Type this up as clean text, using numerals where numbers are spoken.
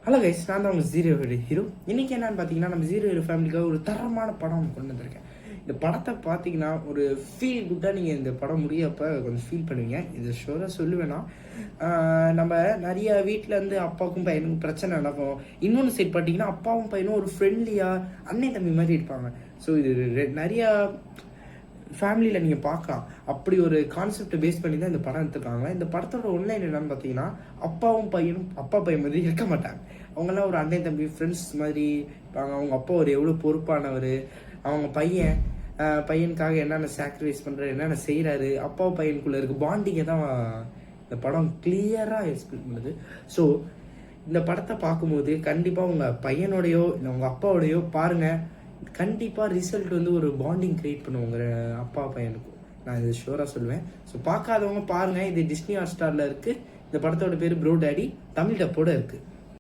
Hello guys, நான் தான் உங்கள் ஜீரோ ஹீரோ. இன்றைக்கி என்னென்னு பார்த்தீங்கன்னா, நம்ம ஜீரோ ஹீரோ ஃபேமிலிக்காக ஒரு தரமான படம் கொண்டு வந்திருக்கேன். இந்த படத்தை பார்த்தீங்கன்னா ஒரு ஃபீல் குட்டாக நீங்கள் இந்த படம் முடியப்போ கொஞ்சம் ஃபீல் பண்ணுவீங்க. இது ஷோராக சொல்லுவேன்னா, நம்ம நிறைய வீட்டில் இருந்து அப்பாவுக்கும் பையனுக்கும் பிரச்சனை நடக்கும். இன்னொன்று சைட் பார்த்தீங்கன்னா, அப்பாவும் பையனும் ஒரு ஃப்ரெண்ட்லியாக அண்ணன் தம்பி மாதிரி இருப்பாங்க. ஸோ இது நிறையா ஃபேமிலியில் நீங்கள் பார்க்கலாம். அப்படி ஒரு கான்செப்டை பேஸ் பண்ணி தான் இந்த படம் எடுத்துருக்காங்க. இந்த படத்தோட ஒன்லைன் என்னன்னு பார்த்தீங்கன்னா, அப்பாவும் பையனும் அப்பா பையன் மாதிரி இருக்க மாட்டாங்க. அவங்கெல்லாம் ஒரு அண்ணன் தம்பி ஃப்ரெண்ட்ஸ் மாதிரி இருப்பாங்க. அவங்க அப்பா ஒரு எவ்வளோ பொறுப்பானவர், அவங்க பையனுக்காக என்னென்ன சாக்ரிஃபைஸ் பண்ணுறாரு, என்னென்ன செய்கிறாரு, அப்பா பையனுக்குள்ளே இருக்க பாண்டிங்கை தான் இந்த படம் கிளியராக எக்ஸ்பிளைன் பண்ணுது. ஸோ இந்த படத்தை பார்க்கும்போது கண்டிப்பாக உங்கள் பையனோடையோ இல்லை உங்கள் அப்பாவோடையோ பாருங்கள். கண்டிப்பாக ரிசல்ட் வந்து ஒரு பாண்டிங் க்ரியேட் பண்ணுவோங்க அப்பா பையனுக்கும். நான் இது ஷூராக சொல்லுவேன். ஸோ பார்க்காதவங்க பாருங்கள். இது டிஸ்னி ஹாட் ஸ்டாரில் இருக்குது. இந்த படத்தோட பேர் ப்ரோ டேடி, தமிழ் டப்போட இருக்குது.